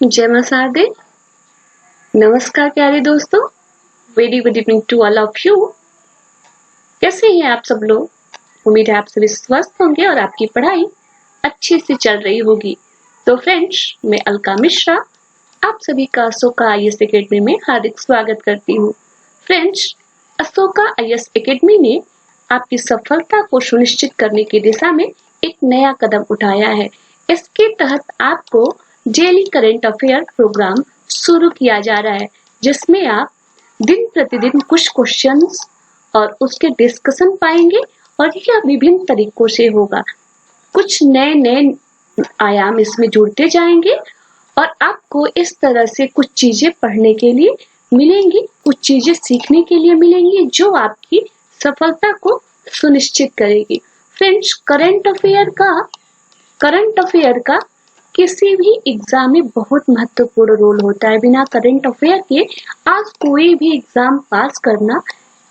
जय मां शारदे। नमस्कार प्यारे दोस्तों, very good evening to all of you. कैसे हैं आप सब लोग? उम्मीद है आप सभी स्वस्थ होंगे और आपकी पढ़ाई अच्छे से चल रही होगी। तो फ्रेंड्स, मैं अलका मिश्रा आप सभी का अशोका IAS एकेडमी में हार्दिक स्वागत करती हूँ। फ्रेंड्स, अशोका IAS एकेडमी ने आपकी सफलता को सुनिश्चित करने की दिशा में एक नया कदम उठाया है। इसके तहत आपको डेली करंट अफेयर प्रोग्राम शुरू किया जा रहा है, जिसमें आप दिन प्रतिदिन कुछ क्वेश्चंस और उसके डिस्कशन पाएंगे और यह विभिन्न तरीकों से होगा। कुछ नए नए आयाम इसमें जुड़ते जाएंगे और आपको इस तरह से कुछ चीजें पढ़ने के लिए मिलेंगी, कुछ चीजें सीखने के लिए मिलेंगी जो आपकी सफलता को सुनिश्चित करेगी। फ्रेंड्स, करंट अफेयर का किसी भी एग्जाम में बहुत महत्वपूर्ण रोल होता है। बिना करंट अफेयर के आज कोई भी एग्जाम पास करना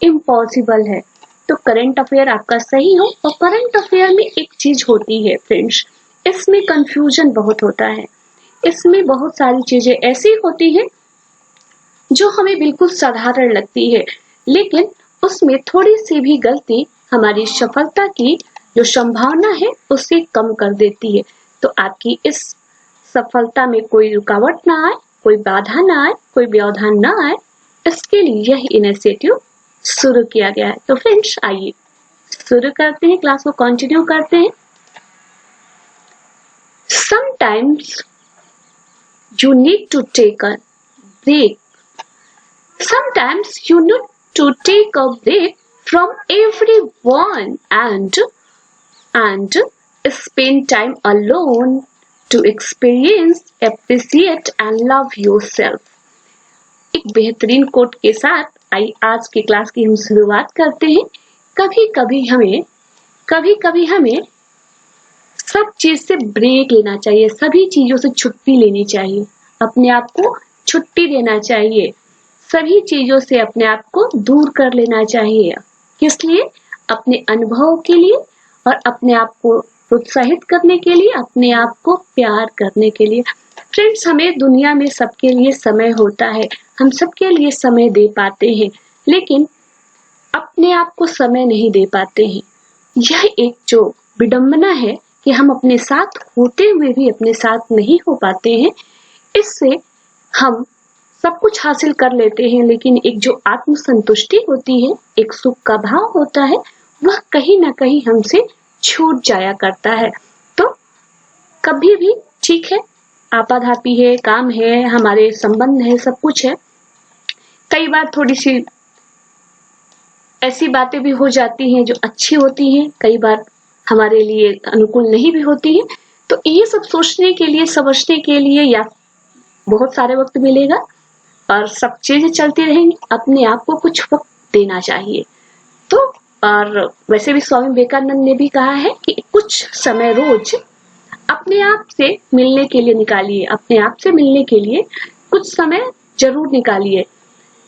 इम्पॉसिबल है। तो करंट अफेयर आपका सही हो। और करंट अफेयर में एक चीज होती है फ्रेंड्स, इसमें कंफ्यूजन बहुत होता है। इसमें बहुत सारी चीजें ऐसी होती हैं जो हमें बिल्कुल साधारण लगती है, लेकिन उसमें थोड़ी सी भी गलती हमारी सफलता की जो संभावना है उसे कम कर देती है। तो आपकी इस सफलता में कोई रुकावट ना आए, कोई बाधा ना आए, कोई व्यवधान ना आए, इसके लिए यह इनिशिएटिव शुरू किया गया है। तो फ्रेंड्स, आइए शुरू करते हैं, क्लास को कंटिन्यू करते हैं। Sometimes you need to take a break. Sometimes you need to take a break from everyone and spend time alone to experience, appreciate and love yourself. एक बेहतरीन कोट के साथ आज की क्लास की हम शुरुआत करते हैं। कभी कभी हमें सब चीज से ब्रेक लेना चाहिए, सभी चीजों से छुट्टी लेनी चाहिए, अपने आप को छुट्टी देना चाहिए, सभी चीजों से अपने आप को दूर कर लेना चाहिए। किस लिए? अपने अनुभव के लिए और अपने आप को प्रोत्साहित करने के लिए, अपने आप को प्यार करने के लिए। फ्रेंड्स, हमें दुनिया में सबके लिए समय होता है, हम सबके लिए समय दे पाते हैं, लेकिन अपने आप को समय नहीं दे पाते हैं। यह एक जो विडंबना है कि हम अपने साथ होते हुए भी अपने साथ नहीं हो पाते हैं। इससे हम सब कुछ हासिल कर लेते हैं, लेकिन एक जो आत्मसंतुष्टि होती है, एक सुख का भाव होता है, वह कहीं ना कहीं हमसे छूट जाया करता है। तो कभी भी ठीक है, आपाधापी है, काम है, हमारे संबंध है, सब कुछ है, कई बार थोड़ी सी ऐसी बातें भी हो जाती हैं जो अच्छी होती हैं, कई बार हमारे लिए अनुकूल नहीं भी होती है। तो ये सब सोचने के लिए, समझने के लिए या बहुत सारे वक्त मिलेगा और सब चीजें चलती रहेंगी। अपने आप को कुछ वक्त देना चाहिए। तो और वैसे भी स्वामी विवेकानंद ने भी कहा है कि कुछ समय रोज अपने आप से मिलने के लिए निकालिए, अपने आप से मिलने के लिए कुछ समय जरूर निकालिए,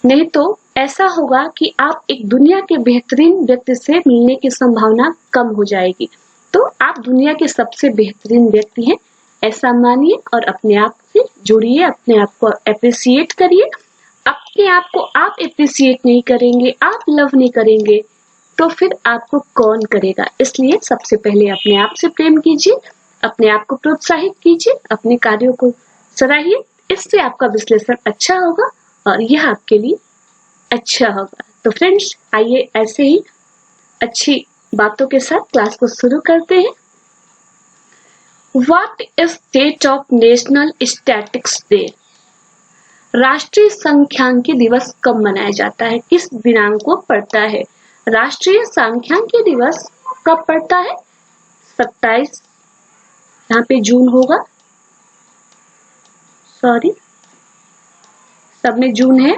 नहीं तो ऐसा होगा कि आप एक दुनिया के बेहतरीन व्यक्ति से मिलने की संभावना कम हो जाएगी। तो आप दुनिया के सबसे बेहतरीन व्यक्ति हैं, ऐसा मानिए और अपने आप से जुड़िए, अपने आप को अप्रिशिएट करिए। अपने आप को आप अप्रिशिएट नहीं करेंगे, आप लव नहीं करेंगे, तो फिर आपको कौन करेगा? इसलिए सबसे पहले अपने आप से प्रेम कीजिए, अपने आप को प्रोत्साहित कीजिए, अपने कार्यों को सराहिए। इससे आपका विश्लेषण अच्छा होगा और यह आपके लिए अच्छा होगा। तो फ्रेंड्स, आइए ऐसे ही अच्छी बातों के साथ क्लास को शुरू करते हैं। What is date of National Statistics Day? राष्ट्रीय सांख्यिकी दिवस कब मनाया जाता है? किस दिनांक को पड़ता है? राष्ट्रीय सांख्यिकी दिवस कब पड़ता है? 27, यहाँ पे जून होगा, सॉरी सब में जून है।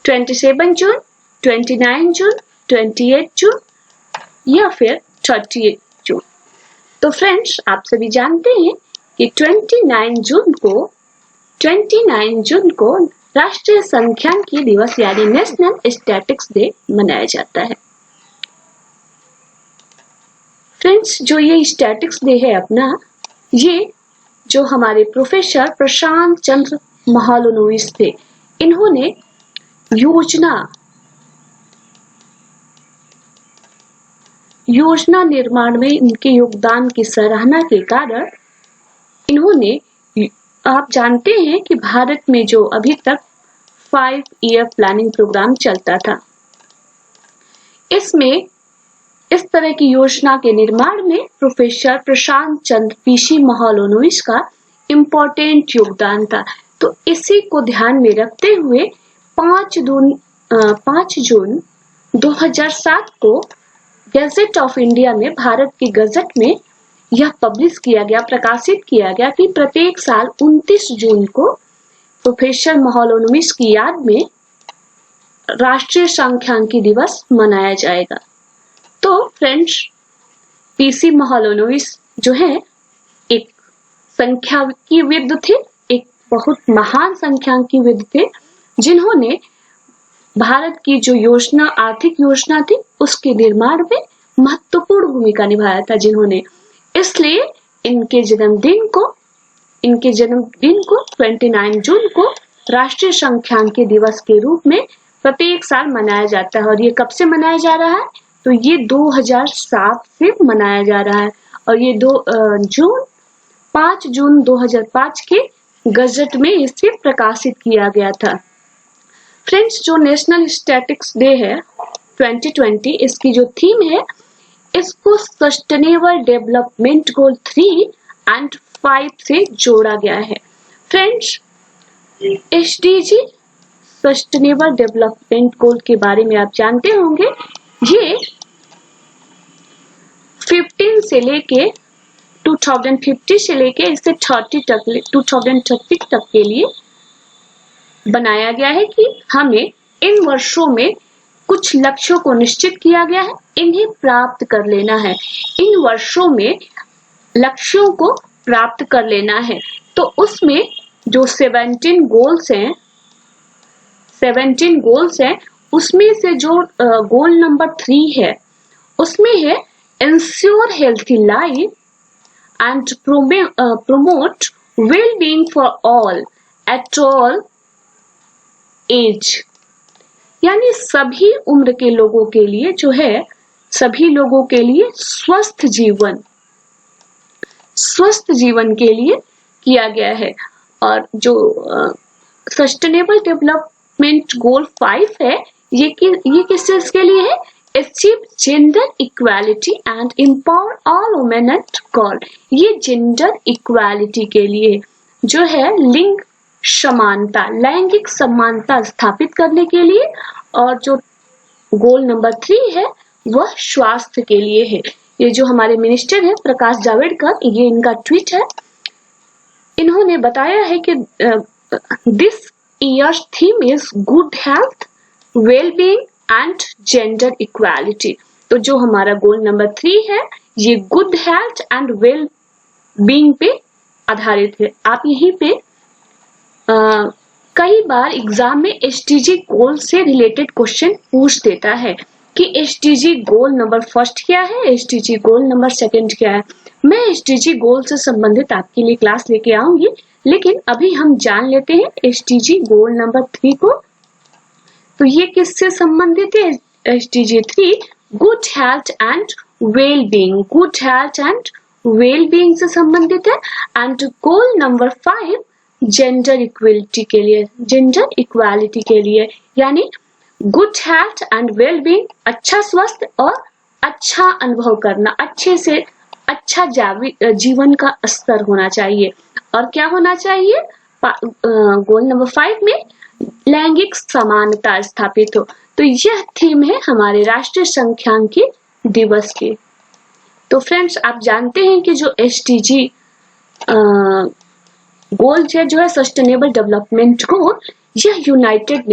जून, 29 जून, 28 जून या फिर 30 जून। तो फ्रेंड्स, आप सभी जानते हैं कि 29 जून को राष्ट्रीय सांख्यिकी दिवस यानी नेशनल स्टैटिस्टिक्स डे मनाया जाता है। फ्रेंड्स, जो ये स्टैटिस्टिक्स डे है अपना, ये जो हमारे प्रोफेसर प्रशांत चंद्र महालनोबिस थे, इन्होंने योजना निर्माण में इनके योगदान की सराहना के कारण इन्होंने, आप जानते हैं कि भारत में जो अभी तक 5 ईयर प्लानिंग प्रोग्राम चलता था, इसमें इस तरह की योजना के निर्माण में प्रोफेसर प्रशांत चंद्र पीसी महालनोबिस का इम्पोर्टेंट योगदान था। तो इसी को ध्यान में रखते हुए 5 जून 2007 को गैजेट ऑफ इंडिया में, भारत के गजट में यह पब्लिश किया गया, प्रकाशित किया गया कि प्रत्येक साल 29 जून को प्रोफेसर महालनोबिस की याद में राष्ट्रीय सांख्यिकी दिवस मनाया जाएगा। तो फ्रेंड्स, पीसी महालनोबिस जो है एक सांख्यिकीविद थे, एक बहुत महान सांख्यिकीविद थे, जिन्होंने भारत की जो योजना, आर्थिक योजना थी, उसके निर्माण में महत्वपूर्ण भूमिका निभाया था जिन्होंने। इसलिए इनके जन्मदिन को 29 जून को राष्ट्रीय सांख्यिकी दिवस के रूप में प्रत्येक साल मनाया जाता है। और ये कब से मनाया जा रहा है? तो ये 2007 से मनाया जा रहा है और ये 5 जून 2005 के गजट में इसे प्रकाशित किया गया था। फ्रेंड्स, जो नेशनल स्टैटिस्टिक्स डे है 2020, इसकी जो थीम है, इसको सस्टेनेबल डेवलपमेंट गोल 3 एंड 5 से जोड़ा गया है। Friends, SDG sustainable development goal के बारे में आप जानते होंगे, ये 15 से लेके 2050 से लेके इसे 2030 तक के लिए बनाया गया है कि हमें इन वर्षों में कुछ लक्ष्यों को निश्चित किया गया है, इन्हें प्राप्त कर लेना है। इन वर्षों में लक्ष्यों को प्राप्त कर लेना है। तो उसमें जो 17 गोल्स हैं, उसमें से जो गोल नंबर 3 है, उसमें है ensure healthy life and promote well-being for all at all age, यानी सभी उम्र के लोगों के लिए जो है, सभी लोगों के लिए स्वस्थ जीवन के लिए किया गया है। और जो सस्टेनेबल डेवलपमेंट गोल 5 है, ये किस चीज के लिए है? Achieve gender equality and empower all women at girls. ये जेंडर इक्वालिटी के लिए जो है, लिंग समानता, लैंगिक समानता स्थापित करने के लिए। और जो गोल नंबर 3 है, वह स्वास्थ्य के लिए है। ये जो हमारे मिनिस्टर है प्रकाश जावड़ेकर, ये इनका ट्वीट है। इन्होंने बताया है कि this years theme is good health, wellbeing and gender equality. तो जो हमारा गोल नंबर 3 है, ये good health and well being पे आधारित है। आप यहीं पे कई बार एग्जाम में एसडीजी गोल से रिलेटेड क्वेश्चन पूछ देता है कि एसडीजी गोल नंबर 1 क्या है, एसडीजी गोल नंबर 2 क्या है। मैं एसडीजी गोल से संबंधित आपके लिए क्लास लेके आऊंगी, लेकिन अभी हम जान लेते हैं एसडीजी गोल नंबर 3 को। तो ये किससे संबंधित है? SDG 3 good health and well being, good health and well being से संबंधित है। And goal number 5 gender equality के लिए, जेंडर इक्वालिटी के लिए, यानी good health and well being, अच्छा स्वास्थ्य और अच्छा अनुभव करना, अच्छे से अच्छा जीवन का स्तर होना चाहिए। और क्या होना चाहिए? गोल नंबर 5 में लैंगिक समानता स्थापित हो। तो यह थीम है हमारे राष्ट्रीय सांख्यिकी दिवस की। तो फ्रेंड्स, आप जानते हैं कि जो एसडीजी गोल जो है सस्टेनेबल डेवलपमेंट गोल, यह यूनाइटेड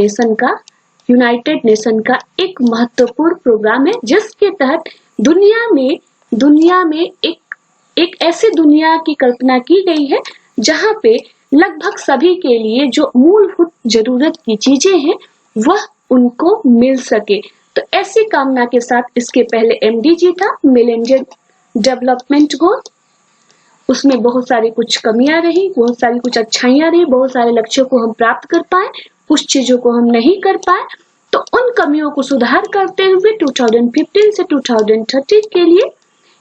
नेशन का एक महत्वपूर्ण प्रोग्राम है, जिसके तहत दुनिया में एक ऐसी दुनिया की कल्पना की गई है जहां पे लगभग सभी के लिए जो मूलभूत जरूरत की चीजें हैं वह उनको मिल सके। तो ऐसी कामना के साथ इसके पहले MDG था, मिलेनियम डेवलपमेंट गोल। उसमें बहुत सारी कुछ कमियां रही, बहुत सारी कुछ अच्छाइयां रही, बहुत सारे लक्ष्यों को हम प्राप्त कर पाए, कुछ चीजों को हम नहीं कर पाए। तो उन कमियों को सुधार करते हुए 2015 से 2030 के लिए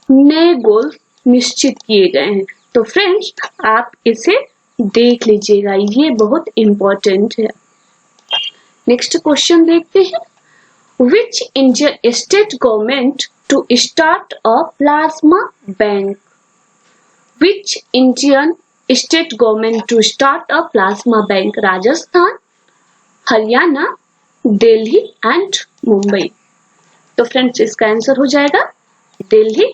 नए गोल निश्चित किए गए हैं। तो फ्रेंड्स, आप इसे देख लीजिएगा, ये बहुत इंपॉर्टेंट है। नेक्स्ट क्वेश्चन देखते हैं। Which Indian state government to start a plasma bank? Which Indian state government to start a plasma bank? Rajasthan, Haryana, Delhi and Mumbai. तो फ्रेंड्स, इसका आंसर हो जाएगा दिल्ली।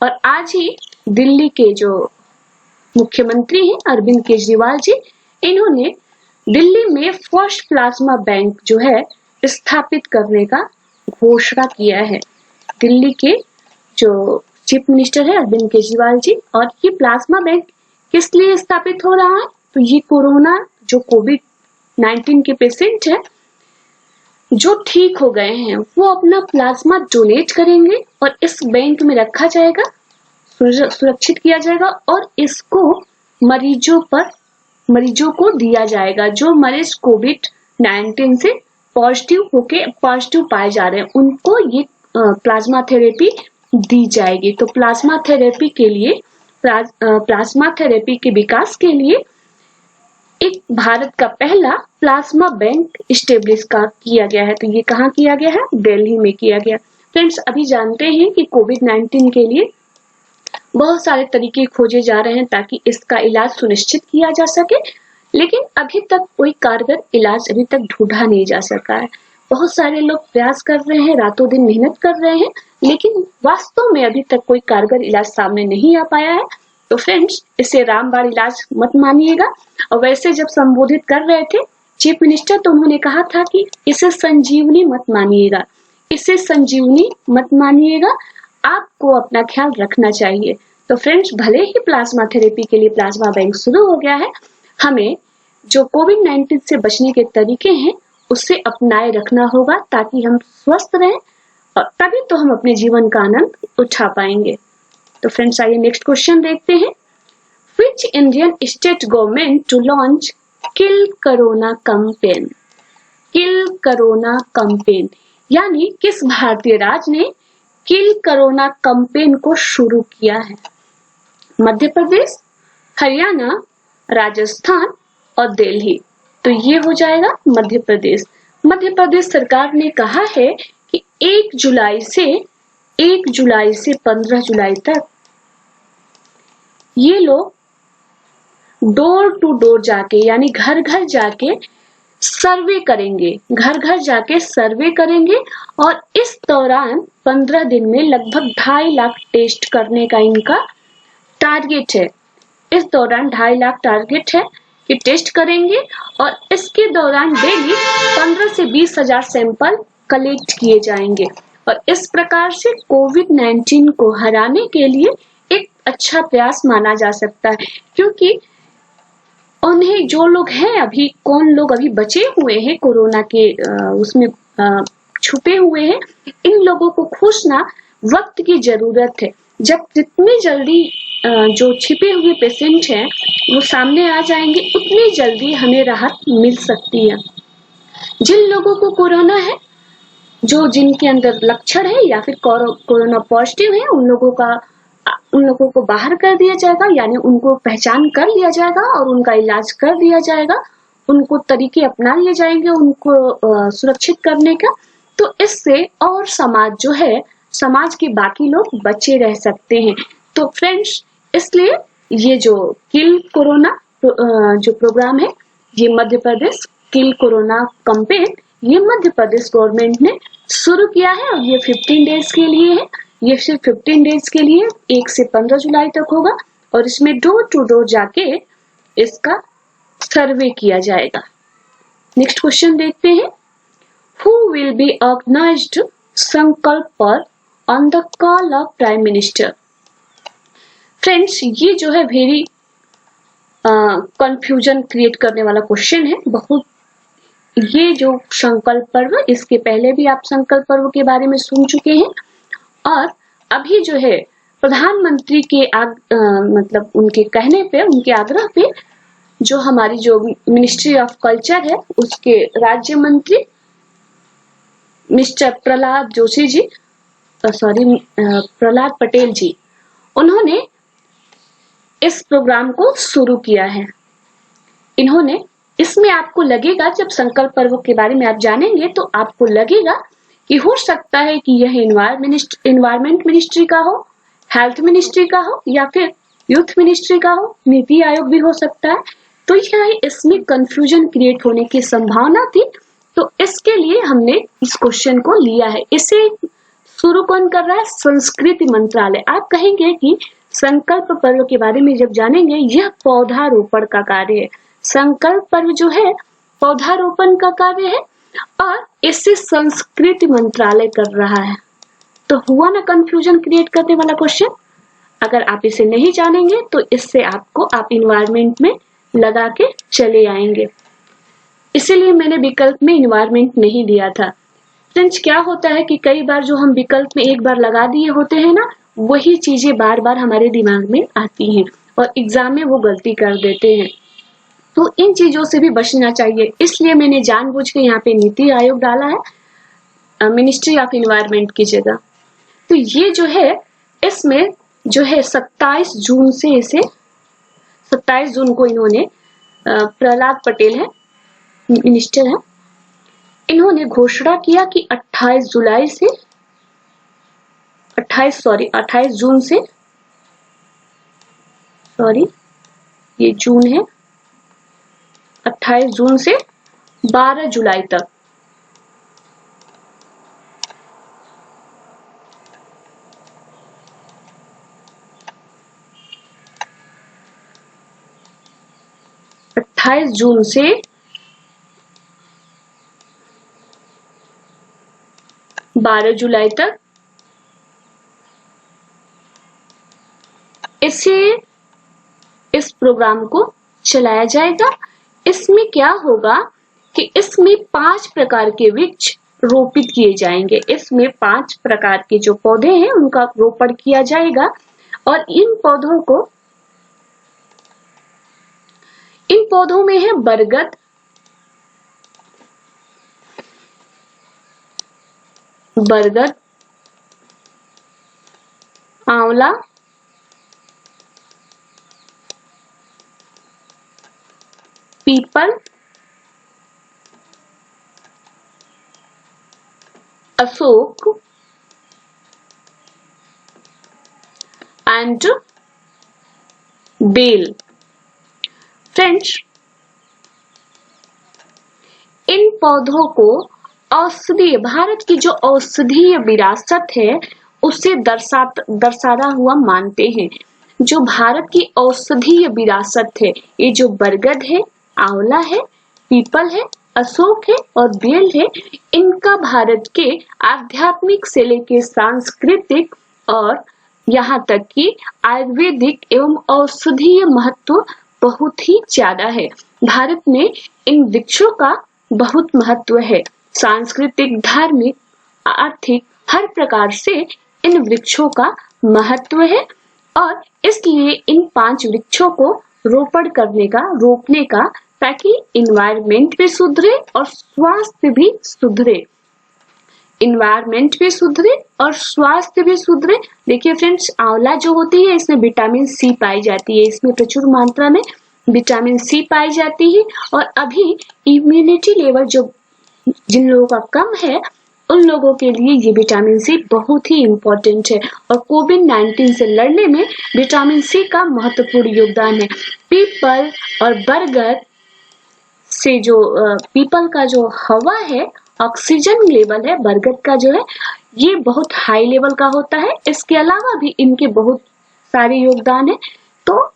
और आज ही दिल्ली के जो मुख्यमंत्री हैं अरविंद केजरीवाल जी, इन्होंने दिल्ली में फर्स्ट प्लाज्मा बैंक जो है स्थापित करने का घोषणा किया है। दिल्ली के जो चीफ मिनिस्टर है अरविंद केजरीवाल जी। और ये प्लाज्मा बैंक किस लिए स्थापित हो रहा है? तो ये कोरोना जो कोविड-19 के पेशेंट है जो ठीक हो गए हैं वो अपना प्लाज्मा डोनेट करेंगे और इस बैंक में रखा जाएगा, सुरक्षित किया जाएगा और इसको मरीजों को दिया जाएगा जो मरीज कोविड-19 से पॉजिटिव पाए जा रहे हैं, उनको ये प्लाज्मा थेरेपी दी जाएगी। तो प्लाज्मा थेरेपी के विकास के लिए एक भारत का पहला प्लाज्मा बैंक स्टेब्लिश किया गया है। तो ये कहाँ किया गया है? दिल्ली में किया गया। फ्रेंड्स, अभी जानते हैं कि कोविड-19 के लिए बहुत सारे तरीके खोजे जा रहे हैं ताकि इसका इलाज सुनिश्चित किया जा सके, लेकिन अभी तक कोई कारगर इलाज अभी तक ढूंढा नहीं जा सका है। बहुत सारे लोग प्रयास कर रहे हैं, रातों दिन मेहनत कर रहे हैं, लेकिन वास्तव में अभी तक कोई कारगर इलाज सामने नहीं आ पाया है। तो फ्रेंड्स, इसे रामबाण इलाज मत मानिएगा। और वैसे जब संबोधित कर रहे थे चीफ मिनिस्टर, तो उन्होंने कहा था कि इसे संजीवनी मत मानिएगा, इसे संजीवनी मत मानिएगा, आपको अपना ख्याल रखना चाहिए। तो फ्रेंड्स, भले ही प्लाज्मा थेरेपी के लिए प्लाज्मा बैंक शुरू हो गया है, हमें जो कोविड-19 से बचने के तरीके हैं उससे अपनाए रखना होगा ताकि हम स्वस्थ रहें और तभी तो हम अपने जीवन का आनंद उठा पाएंगे। तो फ्रेंड्स, आइए नेक्स्ट क्वेश्चन देखते हैं। Which Indian state government to launch Kill Corona campaign? Kill Corona campaign यानी किस भारतीय राज्य ने किल कोरोना कैंपेन को शुरू किया है? मध्य प्रदेश, हरियाणा, राजस्थान और दिल्ली। तो ये हो जाएगा मध्य प्रदेश। मध्य प्रदेश सरकार ने कहा है कि 1 जुलाई से 15 जुलाई तक ये लोग डोर टू डोर जाके यानी घर घर जाके सर्वे करेंगे और इस दौरान 15 दिन में लगभग 2.5 लाख टेस्ट करने का इनका टारगेट है। इस दौरान 2.5 लाख टारगेट है कि टेस्ट करेंगे और इसके दौरान डेली 15 से 20 हजार सैंपल कलेक्ट किए जाएंगे और इस प्रकार से कोविड-19 को हराने के लिए एक अच्छा प्रयास माना जा सकता है, क्योंकि उन्हें जो लोग हैं कौन लोग अभी बचे हुए हैं कोरोना के उसमें छुपे हुए हैं, इन लोगों को खोजना वक्त की जरूरत है। जब जितनी जल्दी जो छिपे हुए पेशेंट हैं वो सामने आ जाएंगे, उतनी जल्दी हमें राहत मिल सकती है। जिन लोगों को कोरोना है, जिनके अंदर लक्षण है या फिर कोरोना पॉजिटिव है, उन लोगों को बाहर कर दिया जाएगा, यानी उनको पहचान कर लिया जाएगा और उनका इलाज कर दिया जाएगा, उनको तरीके अपना लिए जाएंगे उनको सुरक्षित करने का। तो इससे और समाज के बाकी लोग बचे रह सकते हैं। तो फ्रेंड्स, इसलिए ये जो किल कोरोना जो प्रोग्राम है, ये Madhya Pradesh kill corona campaign, ये मध्य प्रदेश गवर्नमेंट ने शुरू किया है और ये 15 डेज के लिए है। ये सिर्फ 15 डेज के लिए 1 से 15 जुलाई तक होगा और इसमें डोर टू डोर जाके इसका सर्वे किया जाएगा। नेक्स्ट क्वेश्चन देखते हैं। Who will be organized संकल्प पर on the call of prime minister? Friends, ये जो है वेरी कंफ्यूजन क्रिएट करने वाला क्वेश्चन है बहुत। ये जो संकल्प पर्व, इसके पहले भी आप संकल्प पर्व के बारे में सुन चुके हैं, और अभी जो है प्रधानमंत्री के मतलब उनके कहने पे, उनके आग्रह पे, जो हमारी जो मिनिस्ट्री ऑफ कल्चर है उसके राज्य मंत्री मिस्टर प्रहलाद जोशी जी, प्रहलाद पटेल जी, उन्होंने इस प्रोग्राम को शुरू किया है। इन्होंने, इसमें आपको लगेगा, जब संकल्प पर्व के बारे में आप जानेंगे तो आपको लगेगा कि हो सकता है कि यह एनवायरमेंट मिनिस्ट्री का हो, हेल्थ मिनिस्ट्री का हो, या फिर यूथ मिनिस्ट्री का हो, नीति आयोग भी हो सकता है। तो यह इसमें कंफ्यूजन क्रिएट होने की संभावना थी, तो इसके लिए हमने इस क्वेश्चन को लिया है। इसे शुरू कौन कर रहा है? संस्कृति मंत्रालय। आप कहेंगे कि संकल्प पर्व के बारे में जब जानेंगे, यह पौधारोपण का कार्य है। संकल्प पर्व जो है पौधारोपण का कार्य है, और इसे संस्कृति मंत्रालय कर रहा है। तो हुआ ना कंफ्यूजन क्रिएट करने वाला क्वेश्चन। अगर आप इसे नहीं जानेंगे तो इससे आप इन्वायरमेंट में लगा के चले आएंगे। इसीलिए मैंने विकल्प में इन्वायरमेंट नहीं दिया था। फ्रेंड्स, क्या होता है कि कई बार जो हम विकल्प में एक बार लगा दिए होते हैं ना, वही चीजें बार बार हमारे दिमाग में आती हैं और एग्जाम में वो गलती कर देते हैं। तो इन चीजों से भी बचना चाहिए, इसलिए मैंने जानबूझ के यहाँ पे नीति आयोग डाला है मिनिस्ट्री ऑफ इन्वायरमेंट की जगह। तो ये जो है, इसमें जो है 27 जून से इसे 27 जून को इन्होंने प्रहलाद पटेल है, मिनिस्टर है, इन्होंने घोषणा किया कि 28 जून से, ये जून है, 28 जून से 12 जुलाई तक जून से 12 जुलाई तक इस प्रोग्राम को चलाया जाएगा। इसमें क्या होगा कि इसमें 5 प्रकार के वृक्ष रोपित किए जाएंगे। इसमें 5 प्रकार के जो पौधे हैं उनका रोपण किया जाएगा, और इन पौधों में है बरगद, आंवला, पीपल, अशोक एंड बेल। फ्रेंड्स, इन पौधों को औषधीय, भारत की जो औषधीय विरासत है उसे दर्शाता हुआ मानते हैं। जो भारत की औषधीय विरासत है, ये जो बरगद है, आंवला है, पीपल है, अशोक है और बेल है, इनका भारत के आध्यात्मिक से लेकर सांस्कृतिक और यहाँ तक कि आयुर्वेदिक एवं औषधीय महत्व बहुत ही ज्यादा है। भारत में इन वृक्षों का बहुत महत्व है। सांस्कृतिक, धार्मिक, आर्थिक, हर प्रकार से इन वृक्षों का महत्व है, और इसलिए इन 5 वृक्षों को रोपने का ताकि इन्वायरमेंट भी सुधरे और स्वास्थ्य भी सुधरे। इन्वायरमेंट भी सुधरे और स्वास्थ्य भी सुधरे। देखिए फ्रेंड्स, आंवला जो होती है इसमें विटामिन सी पाई जाती है, इसमें प्रचुर मात्रा में विटामिन सी पाई जाती है, और अभी इम्यूनिटी लेवल जो जिन लोगों का कम है उन लोगों के लिए ये विटामिन सी बहुत ही इम्पोर्टेंट है, और कोविड-19 से लड़ने में विटामिन सी का महत्वपूर्ण योगदान है। पीपल और बरगद से जो पीपल का जो हवा है, ऑक्सीजन लेवल है, बरगद का जो है ये बहुत हाई लेवल का होता है। इसके अलावा भी इनके बहुत सारे योगदान है। तो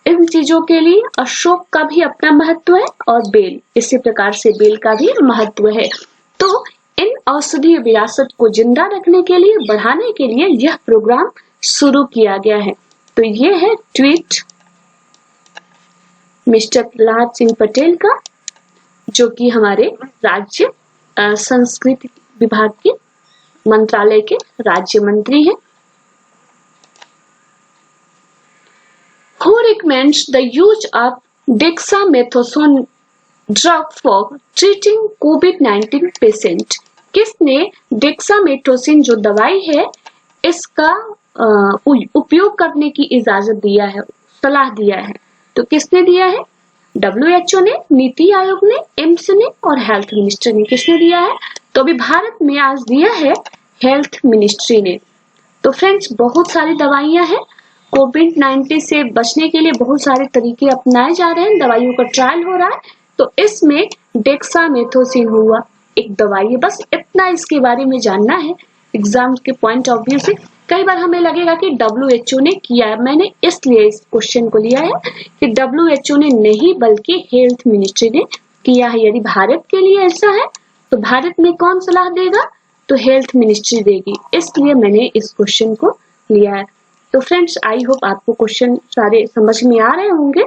इन चीजों के लिए अशोक का भी अपना महत्व है, और बेल, इसी प्रकार से बेल का भी महत्व है। तो इन औषधीय विरासत को जिंदा रखने के लिए, बढ़ाने के लिए यह प्रोग्राम शुरू किया गया है। तो ये है ट्वीट मिस्टर प्रहलाद सिंह पटेल का, जो कि हमारे राज्य संस्कृति विभाग के मंत्रालय के राज्य मंत्री हैं। Who recommends the use of dexamethasone drug for treating COVID-19 patient? किसने डेक्सामेथोसिन जो दवाई है इसका उपयोग करने की इजाजत दिया है, सलाह दिया है? तो किसने दिया है? WHO ने, नीति आयोग ने, एम्स ने और हेल्थ मिनिस्टर ने। किसने दिया है? तो अभी भारत में आज दिया है हेल्थ मिनिस्ट्री ने। तो फ्रेंड्स, बहुत सारी दवाइयां हैं। कोविड-19 से बचने के लिए बहुत सारे तरीके अपनाए जा रहे हैं, दवाइयों का ट्रायल हो रहा है। तो इसमें डेक्सामेथोसिन हुआ एक दवाई है, बस इतना इसके बारे में जानना है एग्जाम के पॉइंट ऑफ व्यू से। कई बार हमें लगेगा कि WHO ने किया है, मैंने इसलिए इस क्वेश्चन को लिया है कि WHO ने नहीं बल्कि हेल्थ मिनिस्ट्री ने किया है। यदि भारत के लिए ऐसा है तो भारत में कौन सलाह देगा? तो हेल्थ मिनिस्ट्री देगी, इसलिए मैंने इस क्वेश्चन को लिया है। तो फ्रेंड्स, आई होप आपको क्वेश्चन सारे समझ में आ रहे होंगे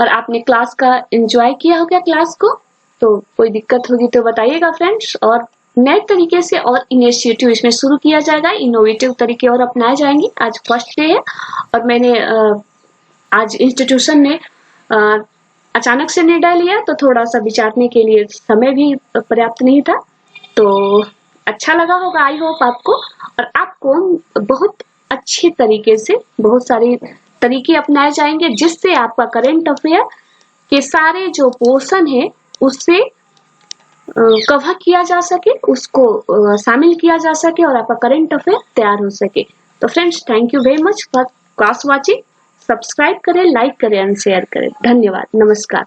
और आपने क्लास का एंजॉय किया होगा क्लास को। तो कोई दिक्कत होगी तो बताइएगा फ्रेंड्स, और नए तरीके से और इनिशिएटिव इसमें शुरू किया जाएगा, इनोवेटिव तरीके और अपनाए जाएंगे। आज फर्स्ट डे है और मैंने आज इंस्टीट्यूशन ने अचानक से निर्णय लिया, तो थोड़ा सा विचारने के लिए समय भी पर्याप्त नहीं था। तो अच्छा लगा होगा आई होप आपको, और आपको बहुत अच्छे तरीके से बहुत सारे तरीके अपनाए जाएंगे जिससे आपका करंट अफेयर के सारे जो पोर्शन है उससे कवर किया जा सके, उसको शामिल किया जा सके और आपका करंट अफेयर तैयार हो सके। तो friends, thank you very much for class watching. Subscribe करें, लाइक करें एंड शेयर करें। धन्यवाद, नमस्कार।